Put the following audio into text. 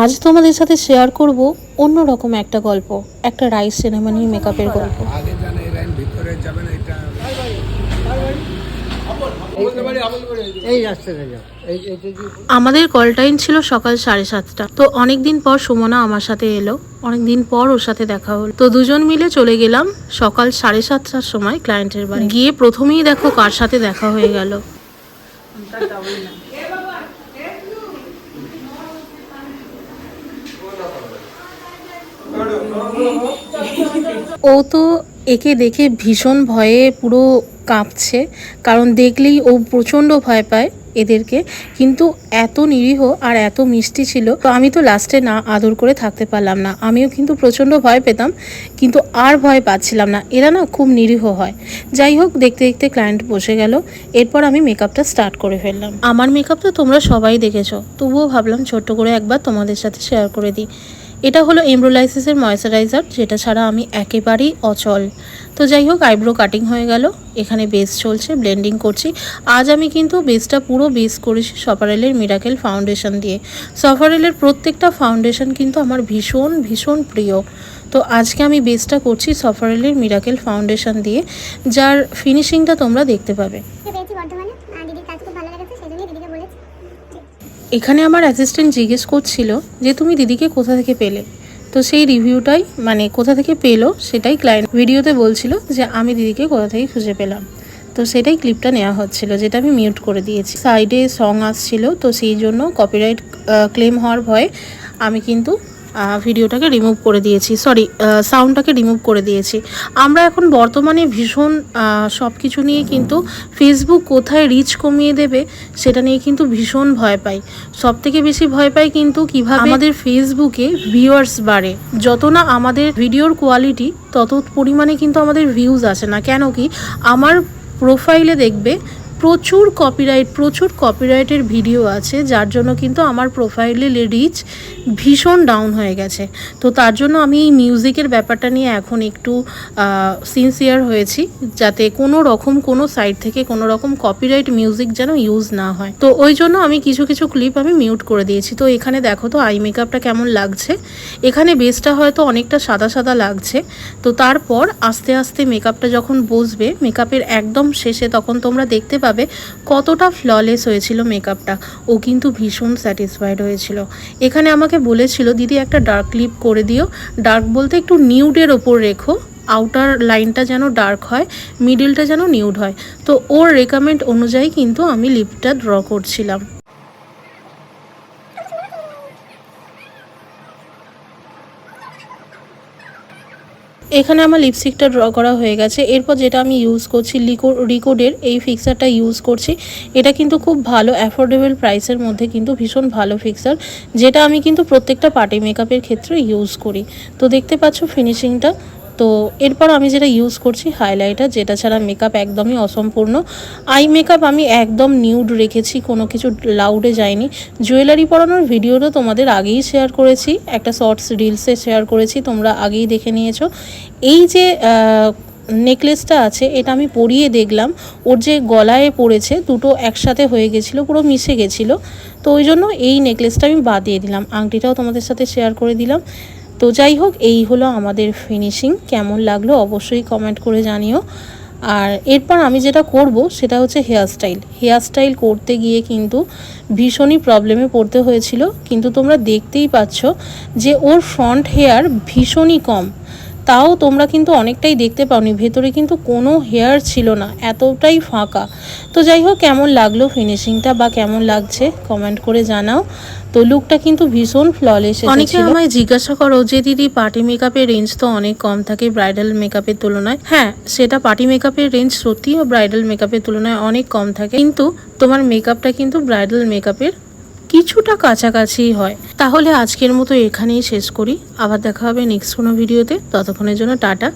আজ তোমাদের সাথে শেয়ার করব অন্যরকম একটা গল্প, একটা রাইস সেরেমনি মেকআপের গল্প। আমাদের কল টাইম ছিল সকাল 7:30। তো অনেকদিন পর সুমনা আমার সাথে এলো, অনেকদিন পর ওর সাথে দেখা হলো। তো দুজন মিলে চলে গেলাম সকাল 7:30টার সময় ক্লায়েন্টের বাড়ি। গিয়ে প্রথমেই দেখো কার সাথে দেখা হয়ে গেল। ও তো একে দেখে ভীষণ ভয়ে পুরো কাঁপছে, কারণ দেখলেই ও প্রচণ্ড ভয় পায় এদেরকে। কিন্তু এত নিরীহ আর এত মিষ্টি ছিল, তো আমি তো লাস্টে না আদর করে থাকতে পারলাম না। আমিও কিন্তু প্রচণ্ড ভয় পেতাম, কিন্তু আর ভয় পাচ্ছিলাম না। এরা না খুব নিরীহ হয়। যাই হোক, দেখতে দেখতে ক্লায়েন্ট বসে গেল। এরপর আমি মেকআপটা স্টার্ট করে ফেললাম। আমার মেকআপ তো তোমরা সবাই দেখেছো, তবুও ভাবলাম ছোট্ট করে একবার তোমাদের সাথে শেয়ার করে দিই। এটা হলো এমব্রোলাইসিসের ময়েশ্চারাইজার, যেটা ছাড়া আমি একেবারেই অচল। তো যাই হোক, আইব্রো কাটিং হয়ে গেল, এখানে বেস চলছে, ব্লেন্ডিং করছি। আজ আমি কিন্তু বেসটা পুরো বেস করেছি সফারেলের মিরাকেল ফাউন্ডেশন দিয়ে। সফারেলের প্রত্যেকটা ফাউন্ডেশন কিন্তু আমার ভীষণ ভীষণ প্রিয়। তো আজকে আমি বেসটা করছি সফারেলের মিরাকেল ফাউন্ডেশন দিয়ে, যার ফিনিশিংটা তোমরা দেখতে পাবে। এখানে আমার অ্যাসিস্ট্যান্ট জিজ্ঞেস করছিল যে তুমি দিদিকে কোথা থেকে পেলে। তো সেই রিভিউটাই, মানে কোথা থেকে পেলো সেটাই ক্লায়েন্ট ভিডিওতে বলছিল যে আমি দিদিকে কোথা থেকে খুঁজে পেলাম। তো সেটাই ক্লিপটা নেওয়া হচ্ছিল, যেটা আমি মিউট করে দিয়েছি। সাইডে সং আসছিল, তো সেই জন্য কপিরাইট ক্লেম হওয়ার ভয়ে আমি কিন্তু ভিডিওটাকে রিমুভ করে দিয়েছি, সরি সাউন্ডটাকে রিমুভ করে দিয়েছি। আমরা এখন বর্তমানে ভীষণ সব কিছু নিয়ে কিন্তু ফেসবুক কোথায় রিচ কমিয়ে দেবে সেটা নিয়ে কিন্তু ভীষণ ভয় পাই। সব থেকে বেশি ভয় পাই কিন্তু কীভাবে আমাদের ফেসবুকে ভিউয়ার্স বাড়ে। যত না আমাদের ভিডিওর কোয়ালিটি, তত পরিমাণে কিন্তু আমাদের ভিউজ আসে না। কেন কি, আমার প্রোফাইলে দেখবে প্রচুর কপিরাইটের ভিডিও আছে, যার জন্য কিন্তু আমার প্রোফাইলে রিচ ভীষণ ডাউন হয়ে গেছে। তো তার জন্য আমি এই মিউজিকের ব্যাপারটা নিয়ে এখন একটু সিনসিয়ার হয়েছি, যাতে কোনো সাইড থেকে কোনো রকম কপিরাইট মিউজিক যেন ইউজ না হয়। তো ওই জন্য আমি কিছু ক্লিপ আমি মিউট করে দিয়েছি। তো এখানে দেখো তো আই মেকআপটা কেমন লাগছে। এখানে বেসটা হয়তো অনেকটা সাদা সাদা লাগছে। তো তারপর আস্তে আস্তে মেকআপটা যখন বসবে, মেকআপের একদম শেষে, তখন তোমরা দেখতে পাবে কতটা ফ্ললেস হয়েছিল মেকআপটা। ও কিন্তু ভীষণ স্যাটিসফাইড হয়েছিল। এখানে আমাকে বলেছিল দিদি একটা ডার্ক লিপ করে দিও। ডার্ক বলতে একটু নিউডের ওপর রেখো, আউটার লাইনটা যেন ডার্ক হয়, মিডিলটা যেন নিউড হয়। তো ওর রেকমেন্ড অনুযায়ী কিন্তু আমি লিপটা ড্র করছিলাম। এখানে আমার লিপস্টিকটা ড্র করা হয়ে গেছে। এরপর যেটা আমি ইউজ করছি, রিকোডের এই ফিক্সারটা ইউজ করছি। এটা কিন্তু খুব ভালো, অ্যাফোর্ডেবল প্রাইসের মধ্যে কিন্তু ভীষণ ভালো ফিক্সার, যেটা আমি কিন্তু প্রত্যেকটা পার্টি মেকআপের ক্ষেত্রে ইউজ করি। তো দেখতে পাচ্ছ ফিনিশিংটা। তো এরপর আমি যেটা ইউজ করছি হাইলাইটার, যেটা ছাড়া মেকআপ একদমই অসম্পূর্ণ। আই মেকআপ আমি একদম নিউড রেখেছি, কোনো কিছু লাউডে যায়নি। জুয়েলারি পরানোর ভিডিওটা তোমাদের আগেই শেয়ার করেছি, একটা শর্টস রিলসে শেয়ার করেছি, তোমরা আগেই দেখে নিয়েছো। এই যে নেকলেসটা আছে, এটা আমি পরিয়ে দেখলাম, ওর যে গলায় পড়েছে দুটো একসাথে হয়ে গেছিলো, পুরো মিশে গেছিলো। তো ওই জন্য এই নেকলেসটা আমি বাদ দিয়ে দিলাম। আংটিটাও তোমাদের সাথে শেয়ার করে দিলাম। তো যাই হোক, এই হলো আমাদের ফিনিশিং। কেমন লাগলো অবশ্যই কমেন্ট করে জানিও। আর এরপর আমি যেটা করব সেটা হচ্ছে হেয়ারস্টাইল করতে গিয়ে কিন্তু ভীষণই প্রবলেমে পড়তে হয়েছিল। কিন্তু তোমরা দেখতেই পাচ্ছ যে ওর ফ্রন্ট হেয়ার ভীষণই কম, তাও তোমরা কিন্তু অনেকটাই দেখতে পাওনি, ভেতরে কিন্তু কোনো হেয়ার ছিল না, এতটাই ফাঁকা। তো যাই হোক, কেমন লাগলো ফিনিশিংটা বা কেমন লাগছে কমেন্ট করে জানাও। তো লুকটা কিন্তু ভীষণ ফ্ললেস এসেছিল। অনেকে আমায় জিজ্ঞাসা করো যে দিদি পার্টি মেকআপের রেঞ্জ তো অনেক কম থাকে ব্রাইডাল মেকআপের তুলনায়। হ্যাঁ, সেটা পার্টি মেকআপের রেঞ্জ সত্যিই ব্রাইডাল মেকআপের তুলনায় অনেক কম থাকে, কিন্তু তোমার মেকআপটা কিন্তু ব্রাইডাল মেকআপের কিছুটা কাছাকাছি হয়। তাহলে আজকের মতো এখানেই শেষ করি, আবার দেখা হবে নেক্সট কোনো ভিডিওতে। ততক্ষণের জন্য টাটা।